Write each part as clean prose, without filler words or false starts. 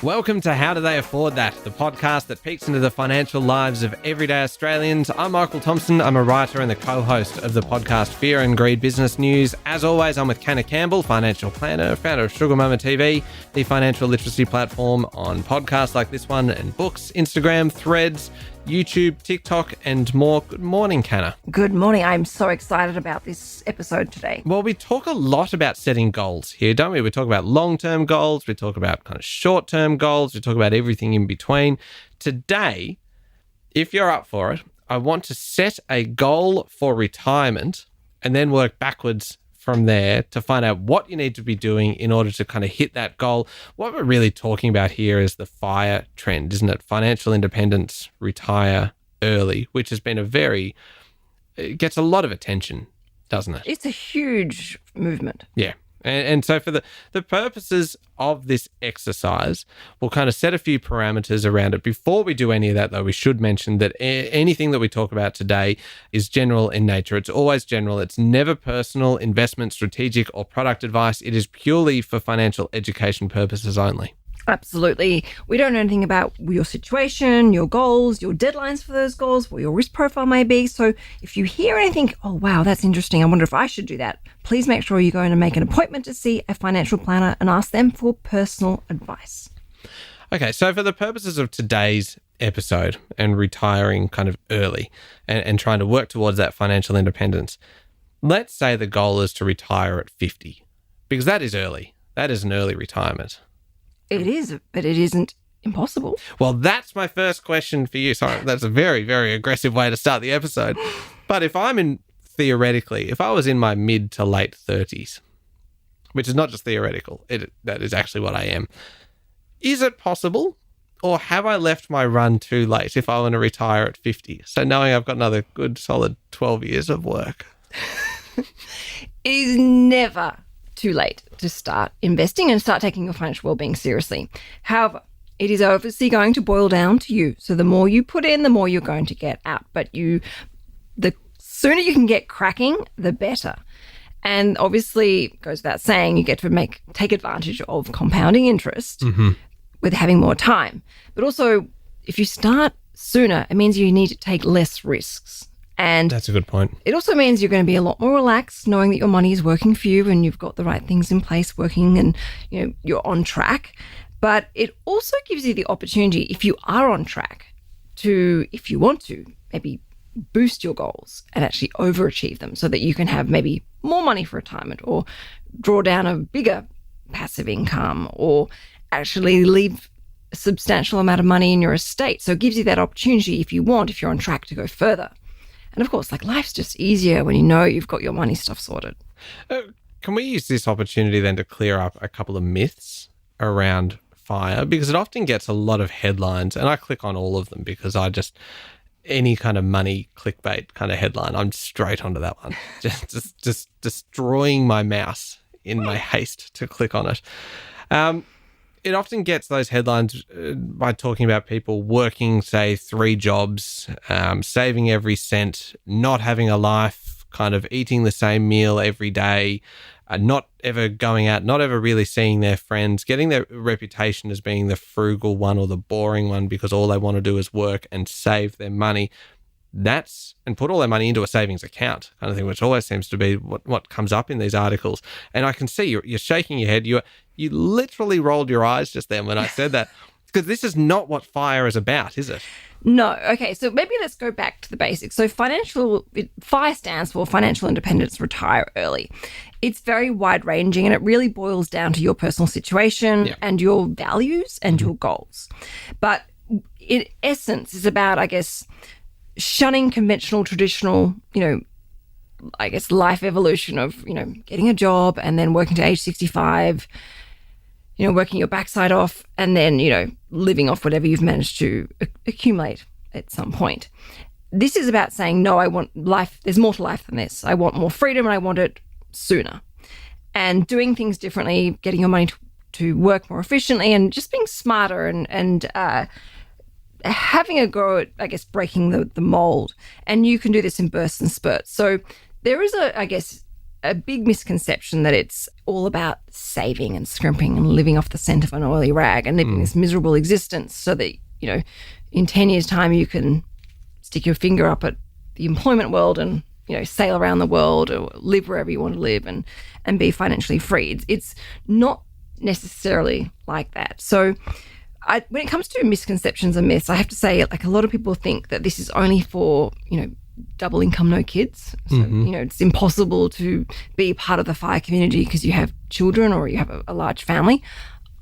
Welcome to How Do They Afford That, the podcast that peeks into the financial lives of everyday Australians. I'm Michael Thompson. I'm a writer and the co-host of the podcast Fear and Greed Business News. As always, I'm with Canna Campbell, financial planner, founder of Sugar Mama TV, the financial literacy platform on podcasts like this one and books, Instagram, Threads, YouTube, TikTok, and more. Good morning, Canna. Good morning. I'm so excited about this episode today. Well, we talk a lot about setting goals here, don't we? We talk about long-term goals. We talk about kind of short-term goals. We talk about everything in between. Today, if you're up for it, I want to set a goal for retirement and then work backwards from there to find out what you need to be doing in order to kind of hit that goal. What we're really talking about here is the FIRE trend, isn't it? Financial independence, retire early, which has been it gets a lot of attention, doesn't it? It's a huge movement. Yeah. And so for the purposes of this exercise, we'll kind of set a few parameters around it. Before we do any of that, though, we should mention that anything that we talk about today is general in nature. It's always general. It's never personal, investment, strategic, or product advice. It is purely for financial education purposes only. Absolutely. We don't know anything about your situation, your goals, your deadlines for those goals, what your risk profile may be. So if you hear anything, oh, wow, that's interesting, I wonder if I should do that, please make sure you're going to make an appointment to see a financial planner and ask them for personal advice. Okay, so for the purposes of today's episode and retiring kind of early and trying to work towards that financial independence, let's say the goal is to retire at 50, because that is early. That is an early retirement. It is, but it isn't impossible. Well, that's my first question for you. Sorry, that's a very, very aggressive way to start the episode. But if I was in my mid to late 30s, which is not just theoretical, that is actually what I am, is it possible? Or have I left my run too late if I want to retire at 50? So knowing I've got another good solid 12 years of work. It is never too late to start investing and start taking your financial well-being seriously. However, it is obviously going to boil down to you. So the more you put in, the more you're going to get out. But the sooner you can get cracking, the better. And obviously, it goes without saying, you get to take advantage of compounding interest with having more time. But also, if you start sooner, it means you need to take less risks. And that's a good point. It also means you're going to be a lot more relaxed knowing that your money is working for you and you've got the right things in place working and you're on track. But it also gives you the opportunity, if you are on track, to, if you want to, maybe boost your goals and actually overachieve them so that you can have maybe more money for retirement or draw down a bigger passive income or actually leave a substantial amount of money in your estate. So it gives you that opportunity if you're on track to go further. And of course, life's just easier when you know you've got your money stuff sorted. Can we use this opportunity then to clear up a couple of myths around FIRE? Because it often gets a lot of headlines, and I click on all of them because any kind of money clickbait kind of headline, I'm straight onto that one. just destroying my mouse in my haste to click on it. It often gets those headlines by talking about people working, say, 3 jobs, saving every cent, not having a life, kind of eating the same meal every day, not ever going out, not ever really seeing their friends, getting their reputation as being the frugal one or the boring one because all they want to do is work and save their money. And put all their money into a savings account kind of thing, which always seems to be what comes up in these articles. And I can see you're shaking your head. You literally rolled your eyes just then when I said that, because this is not what FIRE is about, is it? No. Okay, so maybe let's go back to the basics. So FIRE stands for Financial Independence, Retire Early. It's very wide-ranging and it really boils down to your personal situation and your values and your goals. But in essence, it's about, I guess, shunning conventional, traditional, life evolution of, getting a job and then working to age 65, working your backside off and then, living off whatever you've managed to accumulate at some point. This is about saying, no, I want life. There's more to life than this. I want more freedom and I want it sooner. And doing things differently, getting your money to work more efficiently and just being smarter and having a go at, I guess, breaking the mold. And you can do this in bursts and spurts. So there is a big misconception that it's all about saving and scrimping and living off the scent of an oily rag and living this miserable existence so that, in 10 years' time you can stick your finger up at the employment world and, sail around the world or live wherever you want to live and be financially free. It's not necessarily like that. So when it comes to misconceptions and myths, I have to say, like, a lot of people think that this is only for, double income, no kids. So, it's impossible to be part of the FIRE community because you have children or you have a large family.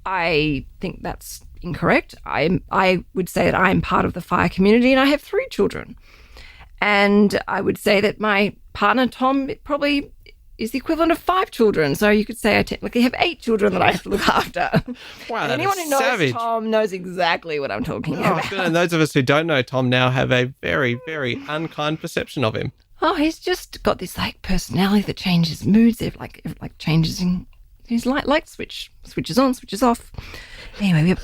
I think that's incorrect. I would say that I'm part of the FIRE community and I have 3 children. And I would say that my partner, Tom, probably is the equivalent of 5 children. So you could say I technically have 8 children that I have to look after. Wow, that anyone is who knows savage. Tom knows exactly what I'm talking about. Good. And those of us who don't know Tom now have a very, very unkind perception of him. Oh, he's just got this personality that changes moods. It changes in his light switches on, switches off. Anyway,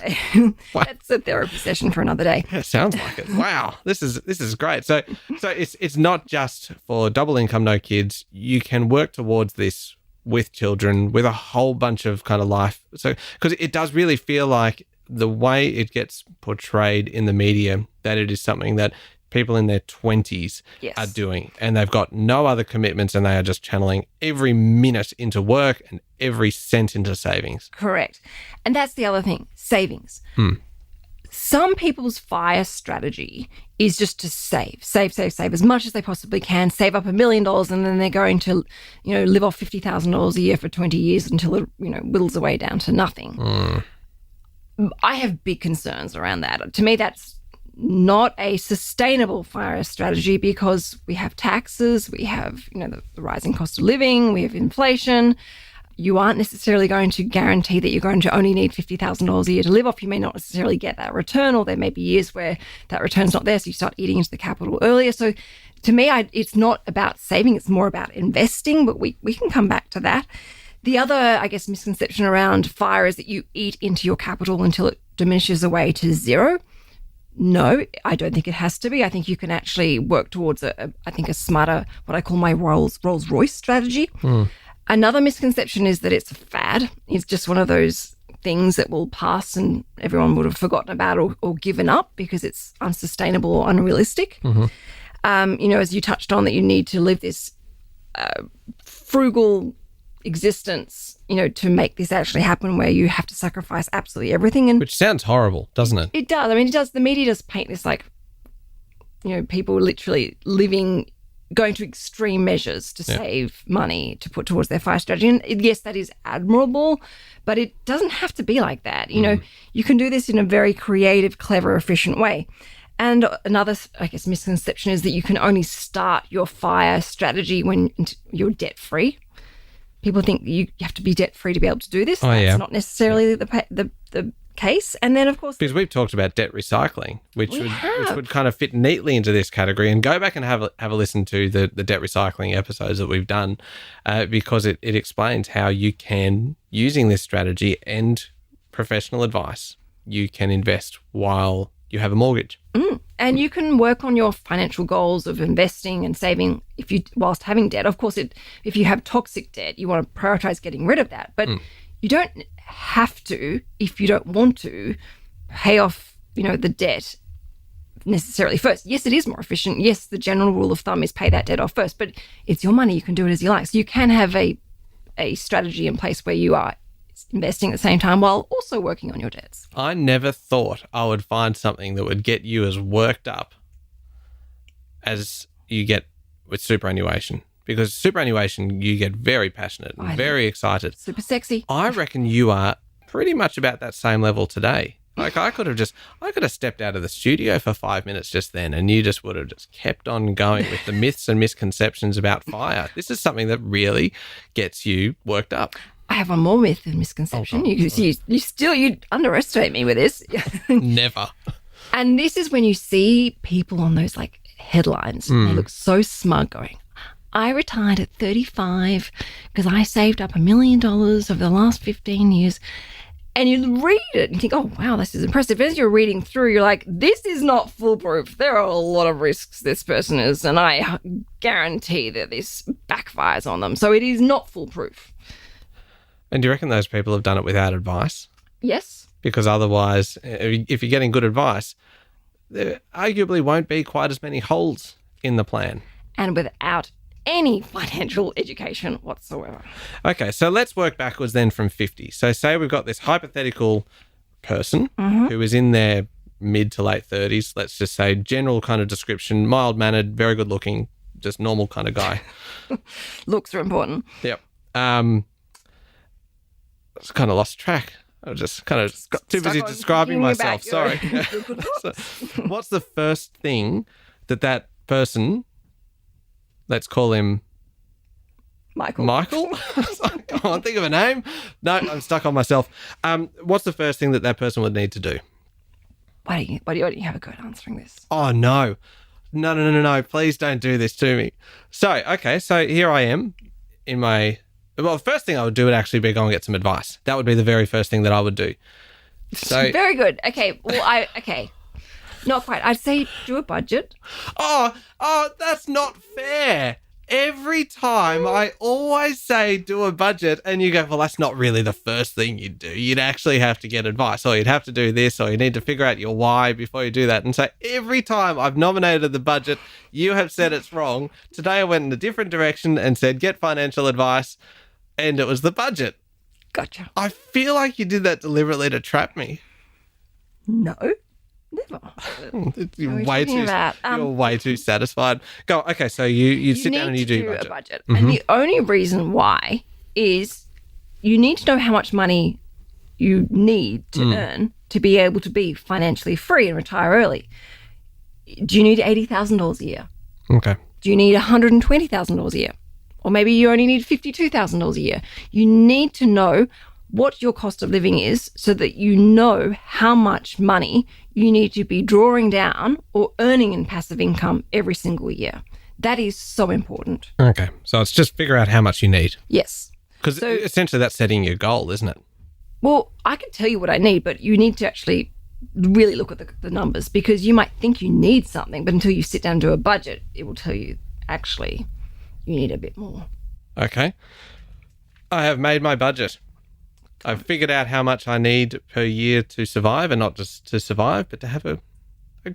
that's a therapy session for another day. Yeah, sounds like it. Wow, this is great. So it's not just for double income, no kids. You can work towards this with children, with a whole bunch of kind of life. So because it does really feel like the way it gets portrayed in the media that it is something that people in their 20s are doing, and they've got no other commitments and they are just channeling every minute into work and every cent into savings. Correct. And that's the other thing, savings. Some people's FIRE strategy is just to save as much as they possibly can, save up $1 million, and then they're going to, live off $50,000 a year for 20 years until it, whittles away down to nothing. I have big concerns around that. To me, that's not a sustainable FIRE strategy because we have taxes, we have, the rising cost of living, we have inflation. You aren't necessarily going to guarantee that you're going to only need $50,000 a year to live off. You may not necessarily get that return, or there may be years where that return's not there, so you start eating into the capital earlier. So to me, it's not about saving, it's more about investing, but we can come back to that. The other, I guess, misconception around FIRE is that you eat into your capital until it diminishes away to zero. No, I don't think it has to be. I think you can actually work towards a smarter, what I call my Rolls-Royce strategy. Another misconception is that it's a fad. It's just one of those things that will pass and everyone would have forgotten about or given up because it's unsustainable or unrealistic. As you touched on, that you need to live this frugal existence, to make this actually happen, where you have to sacrifice absolutely everything. And which sounds horrible, doesn't it? It does. I mean, it does. The media does paint this people literally going to extreme measures to save money to put towards their FIRE strategy. And yes, that is admirable, but it doesn't have to be like that. You can do this in a very creative, clever, efficient way. And another, I guess, misconception is that you can only start your FIRE strategy when you're debt-free. People think you have to be debt-free to be able to do this. That's not necessarily the case. And then, of course... Because we've talked about debt recycling, which would kind of fit neatly into this category. And go back and have a listen to the debt recycling episodes that we've done because it explains how you can, using this strategy and professional advice, you can invest while you have a mortgage. And you can work on your financial goals of investing and saving whilst having debt. Of course, if you have toxic debt, you want to prioritize getting rid of that. But you don't have to, if you don't want to, pay off, the debt necessarily first. Yes, it is more efficient. Yes, the general rule of thumb is pay that debt off first, but it's your money. You can do it as you like. So you can have a strategy in place where you are investing at the same time while also working on your debts. I never thought I would find something that would get you as worked up as you get with superannuation. Because superannuation, you get very passionate and very excited. Super sexy. I reckon you are pretty much about that same level today. Like I could have stepped out of the studio for 5 minutes just then and you just would have just kept on going with the myths and misconceptions about FIRE. This is something that really gets you worked up. I have one more myth and misconception. You underestimate me with this. Never. And this is when you see people on those headlines and they look so smug going, I retired at 35 because I saved up $1 million over the last 15 years. And you read it and you think, oh, wow, this is impressive. As you're reading through, you're like, this is not foolproof. There are a lot of risks this person is, and I guarantee that this backfires on them. So it is not foolproof. And do you reckon those people have done it without advice? Yes. Because otherwise, if you're getting good advice, there arguably won't be quite as many holes in the plan. And without any financial education whatsoever. Okay, so let's work backwards then from 50. So say we've got this hypothetical person who is in their mid to late 30s, let's just say, general kind of description, mild-mannered, very good-looking, just normal kind of guy. Looks are important. Yep. Just kind of lost track. I was just kind of too busy describing myself. Sorry. So, what's the first thing that person, let's call him Michael? I can't think of a name. No, I'm stuck on myself. What's the first thing that person would need to do? Why do you have a go at answering this? Oh, no. No. Please don't do this to me. So, okay, so here I am in my... Well, the first thing I would do would actually be go and get some advice. That would be the very first thing that I would do. So very good. Okay. Well, not quite. I'd say do a budget. Oh, that's not fair. Every time I always say do a budget and you go, well, that's not really the first thing you'd do. You'd actually have to get advice, or you'd have to do this, or you need to figure out your why before you do that. And so every time I've nominated the budget, you have said it's wrong. Today I went in a different direction and said get financial advice. And it was the budget. Gotcha. I feel like you did that deliberately to trap me. No, never. You're way too satisfied. Go. Okay, so you sit down and you do a budget. And the only reason why is you need to know how much money you need to earn to be able to be financially free and retire early. Do you need $80,000 a year? Okay. Do you need $120,000 a year? Or maybe you only need $52,000 a year. You need to know what your cost of living is so that you know how much money you need to be drawing down or earning in passive income every single year. That is so important. Okay. So it's just figure out how much you need. Yes. Because essentially that's setting your goal, isn't it? Well, I can tell you what I need, but you need to actually really look at the numbers, because you might think you need something, but until you sit down and do a budget, it will tell you actually you need a bit more. Okay. I have made my budget. I've figured out how much I need per year to survive, and not just to survive, but to have a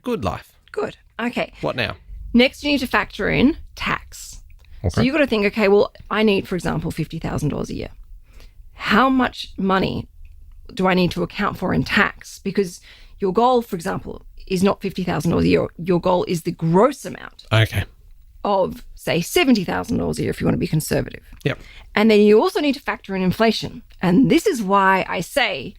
good life. Good. Okay. What now? Next, you need to factor in tax. Okay. So you've got to think, okay, well, I need, for example, $50,000 a year. How much money do I need to account for in tax? Because your goal, for example, is not $50,000 a year. Your goal is the gross amount. Okay. Of, say, $70,000 a year if you want to be conservative. Yep. And then you also need to factor in inflation. And this is why I say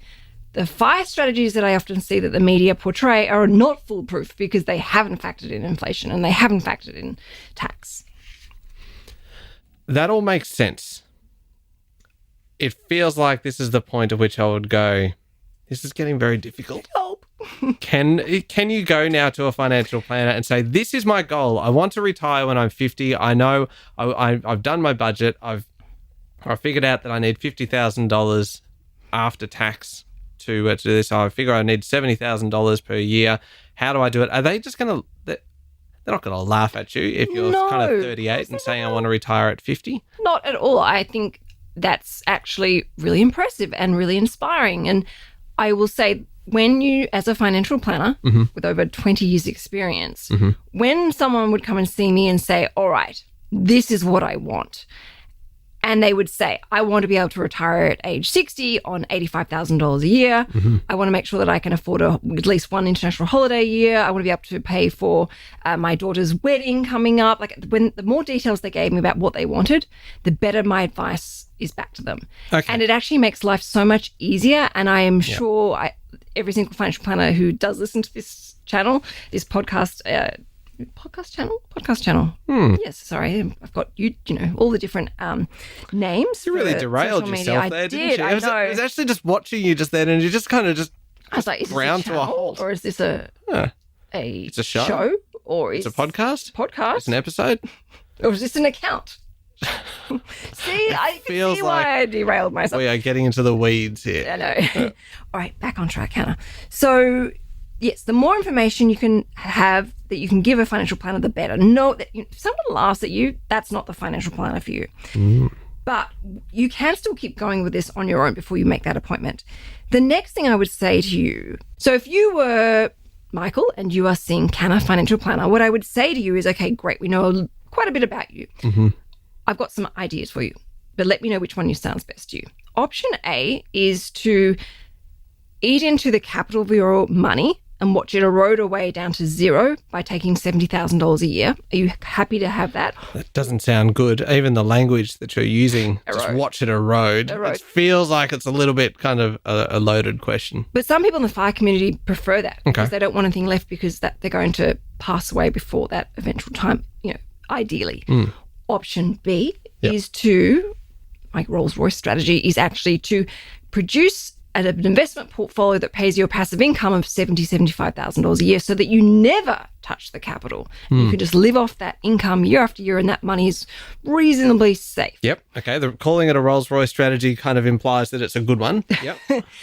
the 5 strategies that I often see that the media portray are not foolproof, because they haven't factored in inflation and they haven't factored in tax. That all makes sense. It feels like this is the point at which I would go, this is getting very difficult. Help. Can you go now to a financial planner and say, this is my goal. I want to retire when I'm 50. I know I've done my budget. I've figured out that I need $50,000 after tax to do this. I figure I need $70,000 per year. How do I do it? Are they just going to... They're not going to laugh at you if you're kind of 38 and saying I want to retire at 50? Not at all. I think that's actually really impressive and really inspiring. And I will say, when you, as a financial planner with over 20 years experience, when someone would come and see me and say, all right, this is what I want, and they would say, I want to be able to retire at age 60 on $85,000 a year. I want to make sure that I can afford at least one international holiday a year. I want to be able to pay for my daughter's wedding coming up. Like, when the more details they gave me about what they wanted, the better my advice is back to them. Okay. And it actually makes life so much easier. And I am sure every single financial planner who does listen to this channel, this podcast channel. Yes, sorry, I've got all the different names. You really derailed yourself there, didn't you? I was actually just watching you just then, and you just kind of I was like, is this a to a halt, or is this it's a show, or it's a podcast? Podcast, it's an episode, or is this an account? See, I can feels see why I derailed myself. We are getting into the weeds here. I know. All right, back on track, Hannah. So, yes, the more information you can have that you can give a financial planner, the better. No, if someone laughs at you, that's not the financial planner for you. But you can still keep going with this on your own before you make that appointment. The next thing I would say to you, so if you were Michael and you are seeing Canna Financial Planner, what I would say to you is, okay, great, we know quite a bit about you. I've got some ideas for you, but let me know which one sounds best to you. Option A is to eat into the capital of your money and watch it erode away down to zero by taking $70,000 a year. Are you happy to have that? That doesn't sound good. Even the language that you're using, just watch it erode. It feels like it's a little bit kind of a loaded question. But some people in the FIRE community prefer that because they don't want anything left because that they're going to pass away before that eventual time, ideally. Option B is to, my Rolls-Royce strategy is actually to produce an investment portfolio that pays you a passive income of $75,000 a year so that you never touch the capital. You can just live off that income year after year and that money is reasonably safe. Yep. Okay. Calling it a Rolls-Royce strategy kind of implies that it's a good one. Yep.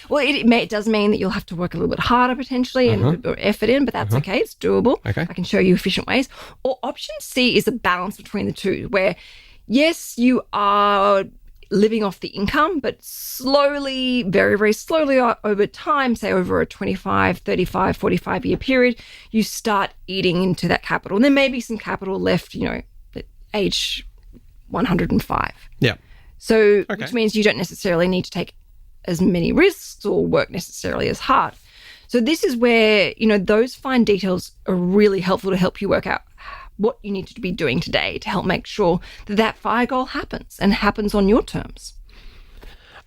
Well, it does mean that you'll have to work a little bit harder potentially and a bit more effort in, but that's okay. It's doable. Okay. I can show you efficient ways. Or option C is a balance between the two where, yes, you are living off the income, but slowly, very, very slowly over time, say over a 25, 35, 45 year period, you start eating into that capital. And there may be some capital left, at age 105. Yeah. So, which means you don't necessarily need to take as many risks or work necessarily as hard. So this is where, those fine details are really helpful to help you work out what you need to be doing today to help make sure that FIRE goal happens and happens on your terms.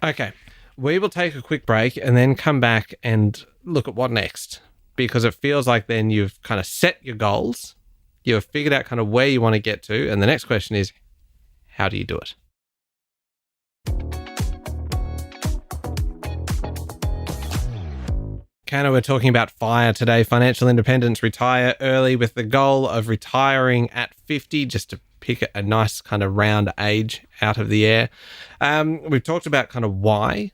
Okay. We will take a quick break and then come back and look at what next, because it feels like then you've kind of set your goals, you've figured out kind of where you want to get to, and the next question is, how do you do it? Canna, we're talking about FIRE today, financial independence, retire early with the goal of retiring at 50, just to pick a nice kind of round age out of the air. We've talked about kind of why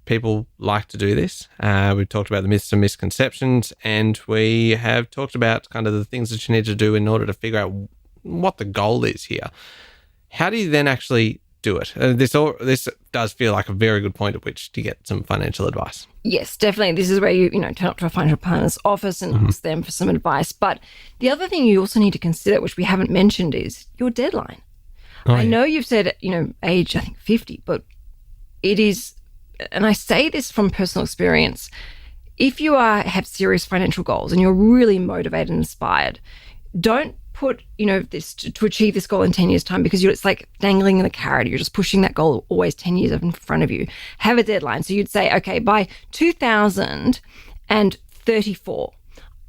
people like to do this. We've talked about the myths and misconceptions, and we have talked about kind of the things that you need to do in order to figure out what the goal is here. How do you then actually do it? This does feel like a very good point at which to get some financial advice. Yes, definitely. This is where you turn up to a financial planner's office and ask them for some advice. But the other thing you also need to consider, which we haven't mentioned, is your deadline. I know you've said, age, I think 50, but it is, and I say this from personal experience, if you have serious financial goals and you're really motivated and inspired, don't put, this to achieve this goal in 10 years' time, because it's like dangling the carrot. You're just pushing that goal always 10 years up in front of you. Have a deadline. So you'd say, okay, by 2034,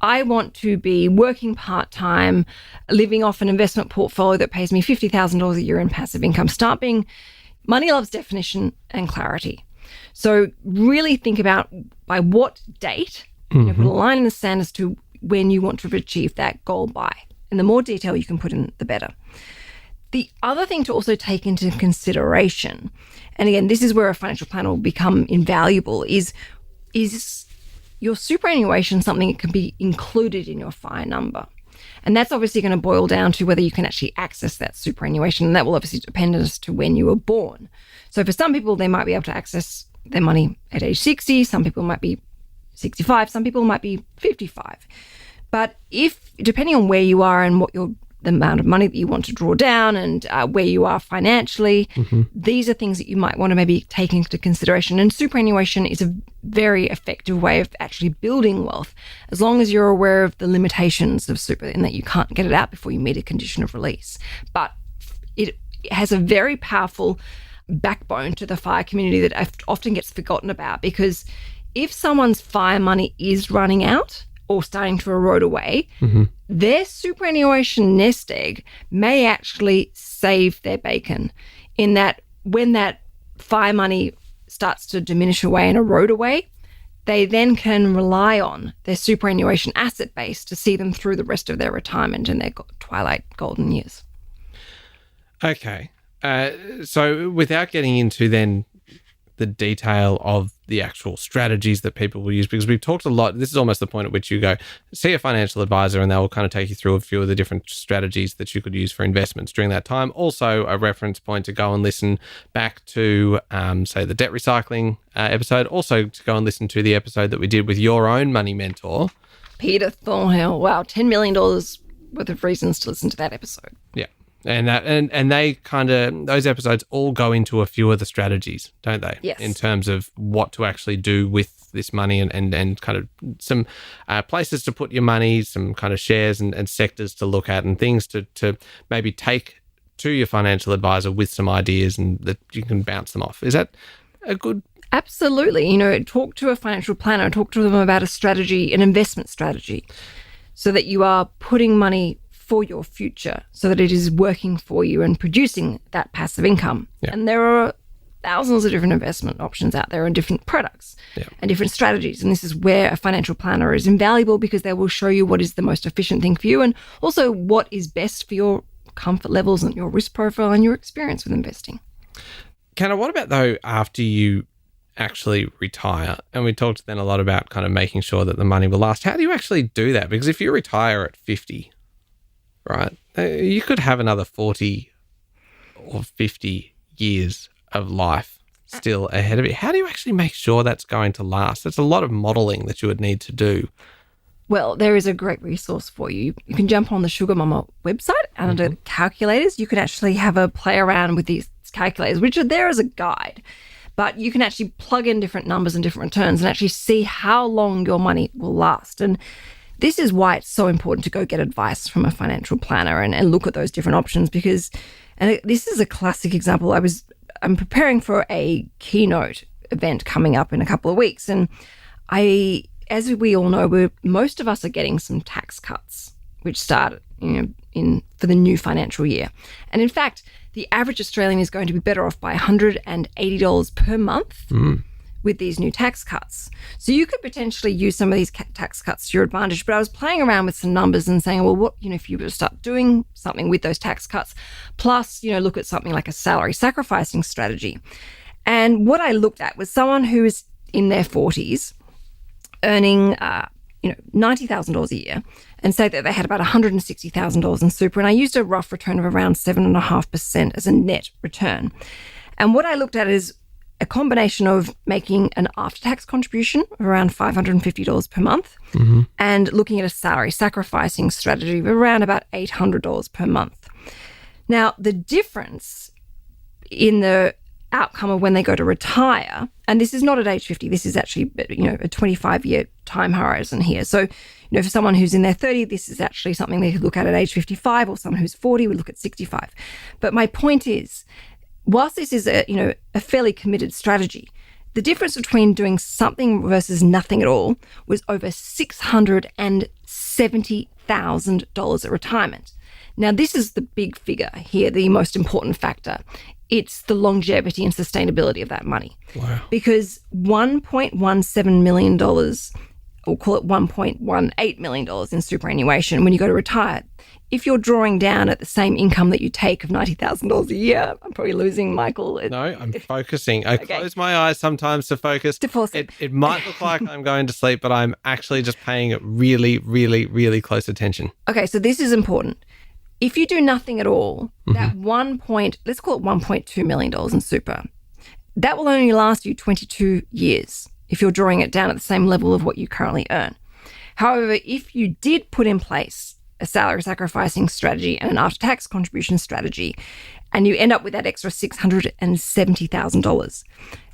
I want to be working part-time, living off an investment portfolio that pays me $50,000 a year in passive income. Start being money loves definition and clarity. So really think about by what date, put a line in the sand as to when you want to achieve that goal by. And the more detail you can put in, the better. The other thing to also take into consideration, and again, this is where a financial planner will become invaluable, is your superannuation something that can be included in your FIRE number? And that's obviously going to boil down to whether you can actually access that superannuation. And that will obviously depend as to when you were born. So for some people, they might be able to access their money at age 60. Some people might be 65. Some people might be 55. But depending on where you are and what the amount of money that you want to draw down and where you are financially, these are things that you might want to maybe take into consideration. And superannuation is a very effective way of actually building wealth, as long as you're aware of the limitations of super and that you can't get it out before you meet a condition of release. But it has a very powerful backbone to the FIRE community that often gets forgotten about, because if someone's FIRE money is running out or starting to erode away, their superannuation nest egg may actually save their bacon, in that when that FIRE money starts to diminish away and erode away, they then can rely on their superannuation asset base to see them through the rest of their retirement and their twilight golden years. Okay. So without getting into then the detail of the actual strategies that people will use, because we've talked a lot, this is almost the point at which you go see a financial advisor and they'll kind of take you through a few of the different strategies that you could use for investments during that time. Also a reference point to go and listen back to, say, the debt recycling episode. Also to go and listen to the episode that we did with your own money mentor, Peter Thornhill. Wow, $10 million worth of reasons to listen to that episode. Yeah. And they kind of, those episodes all go into a few of the strategies, don't they? Yes. In terms of what to actually do with this money and kind of some places to put your money, some kind of shares and sectors to look at and things to maybe take to your financial advisor with some ideas and that you can bounce them off. Is that a good? Absolutely. You know, talk to a financial planner, talk to them about a strategy, an investment strategy, so that you are putting money for your future, so that it is working for you and producing that passive income. Yeah. And there are thousands of different investment options out there and different products and different strategies. And this is where a financial planner is invaluable, because they will show you what is the most efficient thing for you and also what is best for your comfort levels and your risk profile and your experience with investing. Kenna, what about though after you actually retire? And we talked then a lot about kind of making sure that the money will last. How do you actually do that? Because if you retire at 50, right, you could have another 40 or 50 years of life still ahead of you. How do you actually make sure that's going to last? It's a lot of modelling that you would need to do. Well, there is a great resource for you. You can jump on the Sugar Mama website and under calculators, you can actually have a play around with these calculators, which are there as a guide. But you can actually plug in different numbers and different returns and actually see how long your money will last. And this is why it's so important to go get advice from a financial planner and look at those different options, because, and this is a classic example. I'm preparing for a keynote event coming up in a couple of weeks. And as we all know, most of us are getting some tax cuts, which start, for the new financial year. And in fact, the average Australian is going to be better off by $180 per month with these new tax cuts. So you could potentially use some of these tax cuts to your advantage. But I was playing around with some numbers and saying, well, what, if you were to start doing something with those tax cuts, plus, look at something like a salary sacrificing strategy. And what I looked at was someone who is in their 40s earning, $90,000 a year, and say that they had about $160,000 in super. And I used a rough return of around 7.5% as a net return. And what I looked at is a combination of making an after-tax contribution of around $550 per month and looking at a salary sacrificing strategy of around about $800 per month. Now, the difference in the outcome of when they go to retire, and this is not at age 50, this is actually, a 25-year time horizon here. So, for someone who's in their 30s, this is actually something they could look at age 55, or someone who's 40 would look at 65. But my point is, whilst this is a fairly committed strategy, the difference between doing something versus nothing at all was over $670,000 at retirement. Now, this is the big figure here, the most important factor. It's the longevity and sustainability of that money. Wow. Because $1.17 million, or call it $1.18 million in superannuation when you go to retire, if you're drawing down at the same income that you take of $90,000 a year, I'm probably losing Michael. No, I'm focusing. I close my eyes sometimes to focus. It might look like I'm going to sleep, but I'm actually just paying really, really, really close attention. Okay, so this is important. If you do nothing at all, that let's call it $1.2 million in super, that will only last you 22 years if you're drawing it down at the same level of what you currently earn. However, if you did put in place a salary sacrificing strategy and an after-tax contribution strategy, and you end up with that extra $670,000,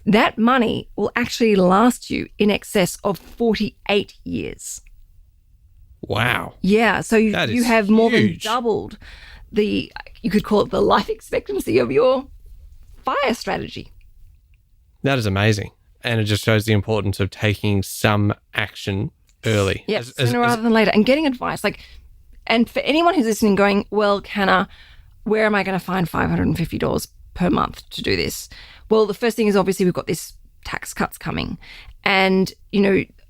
that money will actually last you in excess of 48 years. Wow. Yeah, so you have more than huge. doubled you could call it the life expectancy of your FIRE strategy. That is amazing. And it just shows the importance of taking some action early. Yes, sooner rather than later. And getting advice. And for anyone who's listening going, well, Canna, where am I going to find $550 per month to do this? Well, the first thing is obviously we've got this tax cuts coming. And,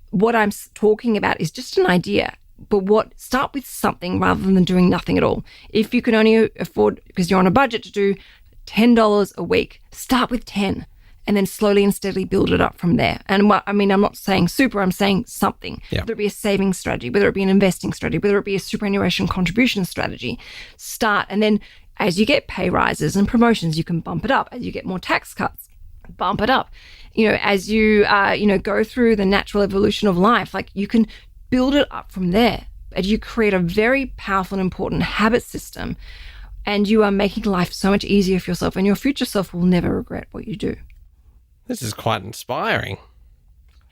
what I'm talking about is just an idea. But start with something rather than doing nothing at all. If you can only afford, because you're on a budget, to do $10 a week. Start with 10 and then slowly and steadily build it up from there. And I'm not saying super, I'm saying something. Yeah. Whether it be a savings strategy, whether it be an investing strategy, whether it be a superannuation contribution strategy. Start, and then as you get pay rises and promotions, you can bump it up. As you get more tax cuts, bump it up. As you go through the natural evolution of life, like you can build it up from there. And you create a very powerful and important habit system, and you are making life so much easier for yourself, and your future self will never regret what you do. This is quite inspiring.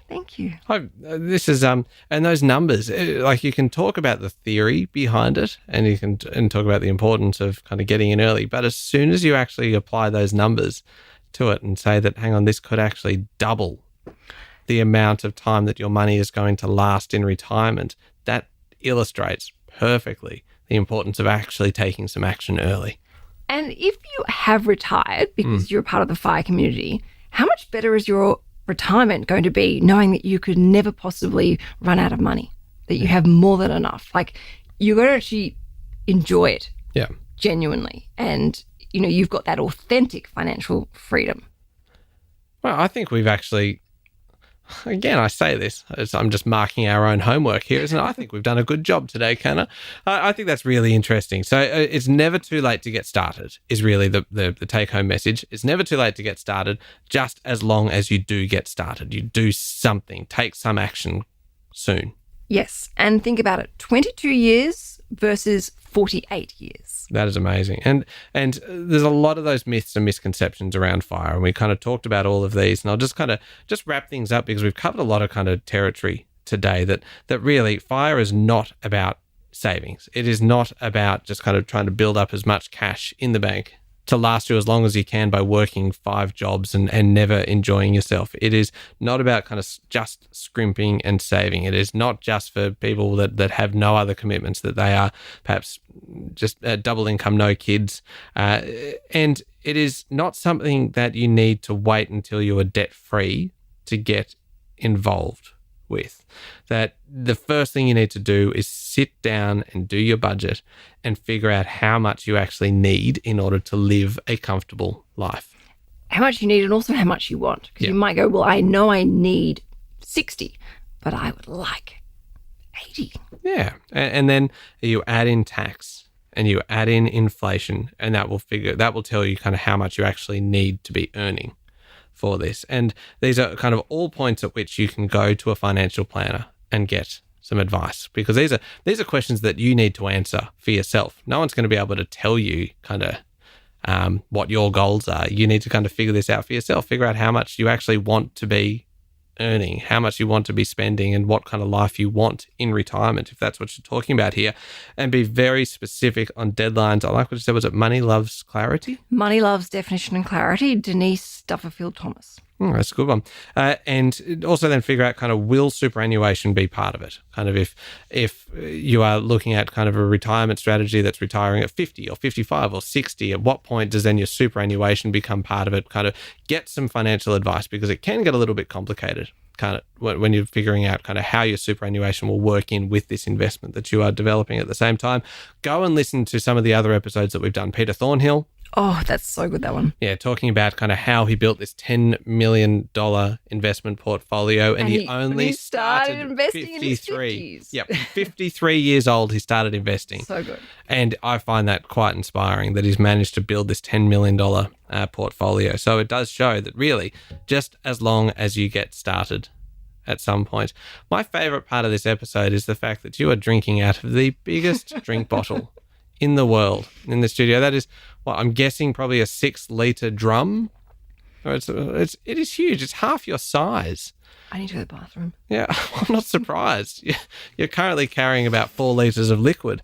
Thank you. This is and those numbers, like you can talk about the theory behind it, and you can talk about the importance of kind of getting in early. But as soon as you actually apply those numbers to it and say that, hang on, this could actually double the amount of time that your money is going to last in retirement, that illustrates perfectly the importance of actually taking some action early. And if you have retired because you're part of the FIRE community, how much better is your retirement going to be knowing that you could never possibly run out of money, that you have more than enough? Like, you're going to actually enjoy it genuinely. And, you've got that authentic financial freedom. Well, I think we've actually, again, I say this, I'm just marking our own homework here, isn't it? I think we've done a good job today, Kanna. I think that's really interesting. So it's never too late to get started is really the take-home message. It's never too late to get started, just as long as you do get started. You do something, take some action soon. Yes, and think about it, 22 years versus 48 years. That is amazing. And there's a lot of those myths and misconceptions around FIRE, and we kind of talked about all of these, and I'll just wrap things up because we've covered a lot of kind of territory today that really FIRE is not about savings. It is not about just kind of trying to build up as much cash in the bank to last you as long as you can by working 5 jobs and never enjoying yourself. It is not about kind of just scrimping and saving. It is not just for people that have no other commitments, that they are perhaps just double income, no kids. And it is not something that you need to wait until you are debt free to get involved with. That the first thing you need to do is sit down and do your budget and figure out how much you actually need in order to live a comfortable life. How much you need and also how much you want. Because you might go, well, I know I need 60, but I would like 80. Yeah. And then you add in tax and you add in inflation, and that will tell you kind of how much you actually need to be earning for this. And these are kind of all points at which you can go to a financial planner and get some advice, because these are questions that you need to answer for yourself. No one's going to be able to tell you kind of what your goals are. You need to kind of figure this out for yourself, figure out how much you actually want to be earning, how much you want to be spending, and what kind of life you want in retirement, if that's what you're talking about here, and be very specific on deadlines. I like what you said, was it Money Loves Clarity? Money Loves Definition and Clarity, Denise Dufferfield-Thomas. That's a good one. And also then figure out kind of, will superannuation be part of it? Kind of if you are looking at kind of a retirement strategy that's retiring at 50 or 55 or 60, at what point does then your superannuation become part of it? Kind of get some financial advice, because it can get a little bit complicated kind of when you're figuring out kind of how your superannuation will work in with this investment that you are developing at the same time. Go and listen to some of the other episodes that we've done. Peter Thornhill. Oh, that's so good, that one. Yeah, talking about kind of how he built this $10 million investment portfolio, and he only started investing 53. in his 50s. Yep, 53 years old, he started investing. So good. And I find that quite inspiring that he's managed to build this $10 million portfolio. So it does show that really, just as long as you get started at some point. My favorite part of this episode is the fact that you are drinking out of the biggest drink bottle in the world in the studio. That is, well, I'm guessing probably a 6-litre drum. It is huge. It's half your size. I need to go to the bathroom. Yeah, I'm not surprised. You're currently carrying about 4 litres of liquid.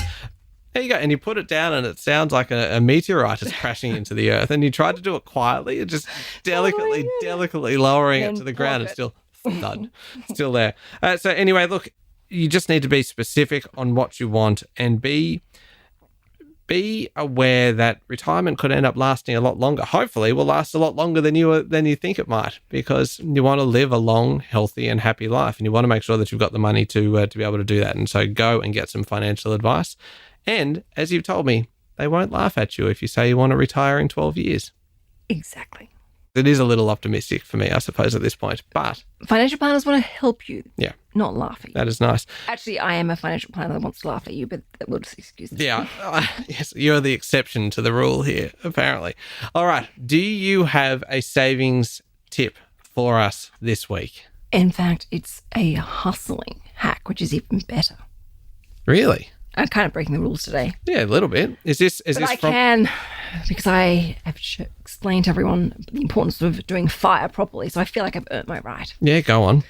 There you go. And you put it down and it sounds like a meteorite is crashing into the earth. And you try to do it quietly. You're just delicately lowering it to the ground. It's still thud. Still there. So anyway, look, you just need to be specific on what you want, and be aware that retirement could end up lasting a lot longer. Hopefully, will last a lot longer than you think it might, because you want to live a long, healthy, and happy life, and you want to make sure that you've got the money to be able to do that. And so, go and get some financial advice. And as you've told me, they won't laugh at you if you say you want to retire in 12 years. Exactly. It is a little optimistic for me, I suppose, at this point. But Financial planners want to help you, yeah, not laugh at you. that is nice. Actually, I am a financial planner that wants to laugh at you, but we'll just excuse it. Yeah, yes, you're the exception to the rule here, apparently. All right. Do you have a savings tip for us this week? In fact, it's a hustling hack, which is even better. Really? I'm kind of breaking the rules today. Yeah, a little bit. Is this I from? can, because I have explained to everyone the importance of doing FIRE properly, so I feel like I've earned my right. Yeah, go on.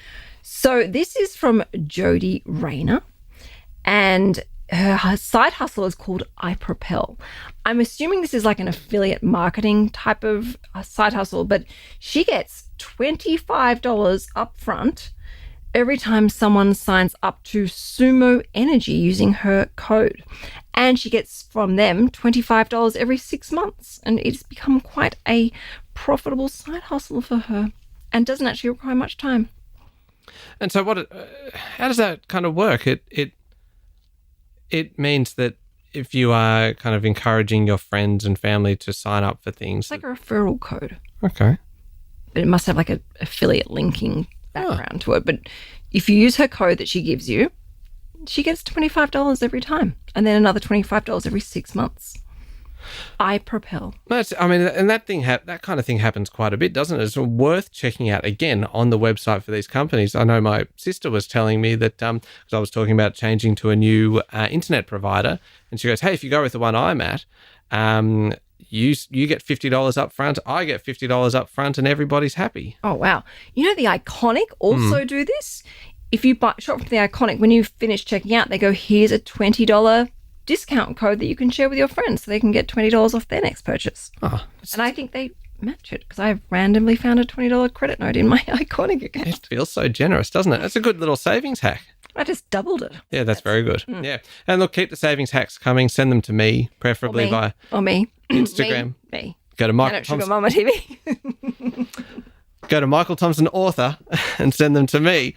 So this is from Jodie Rayner, and her side hustle is called iPropel. I'm assuming this is like an affiliate marketing type of side hustle, but she gets $25 up front every time someone signs up to Sumo Energy using her code. And she gets from them $25 every 6 months. And it's become quite a profitable side hustle for her and doesn't actually require much time. And so how does that kind of work? It means that if you are kind of encouraging your friends and family to sign up for things. It's like a referral code. Okay. But it must have like an affiliate linking background to it. But if you use her code that she gives you, she gets $25 every time, and then another $25 every 6 months. iPropel. And that kind of thing happens quite a bit, doesn't it? It's worth checking out again on the website for these companies. I know my sister was telling me that because I was talking about changing to a new internet provider, and she goes, "Hey, if you go with the one I'm at, you get $50 up front, I get $50 up front, and everybody's happy." Oh, wow. You know, the Iconic also do this. If you shop from the Iconic, when you finish checking out, they go, "Here's a $20 discount code that you can share with your friends so they can get $20 off their next purchase." Oh, and I think they match it because I've randomly found a $20 credit note in my Iconic account. it feels so generous, doesn't it? That's a good little savings hack. I just doubled it. Yeah, that's very good. Yeah. And look, keep the savings hacks coming. Send them to me, preferably by me. Instagram. Me. Go to Michael Sugar Thompson. Mama TV. Go to Michael Thompson Author and send them to me.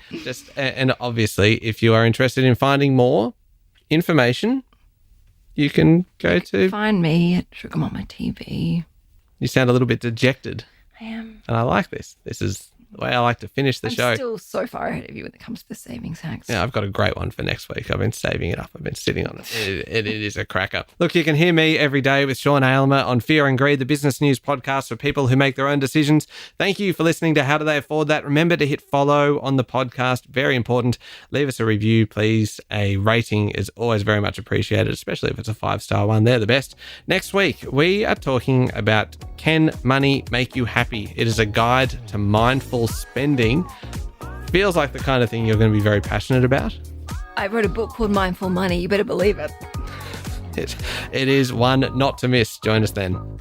And obviously, if you are interested in finding more information, you can go to... Find me at Sugar Mama TV. You sound a little bit dejected. I am. And I like this. This is the way I like to finish the show. I'm still so far ahead of you when it comes to the savings hacks. Yeah, I've got a great one for next week. I've been saving it up. I've been sitting on it. It is a cracker. Look, you can hear me every day with Sean Aylmer on Fear and Greed, the business news podcast for people who make their own decisions. Thank you for listening to How Do They Afford That? Remember to hit follow on the podcast. Very important. Leave us a review, please. A rating is always very much appreciated, especially if it's a 5-star one. They're the best. Next week, we are talking about Can Money Make You Happy? It is a guide to mindful spending. Feels like the kind of thing you're going to be very passionate about. I wrote a book called Mindful Money. You better believe it. It is one not to miss. Join us then.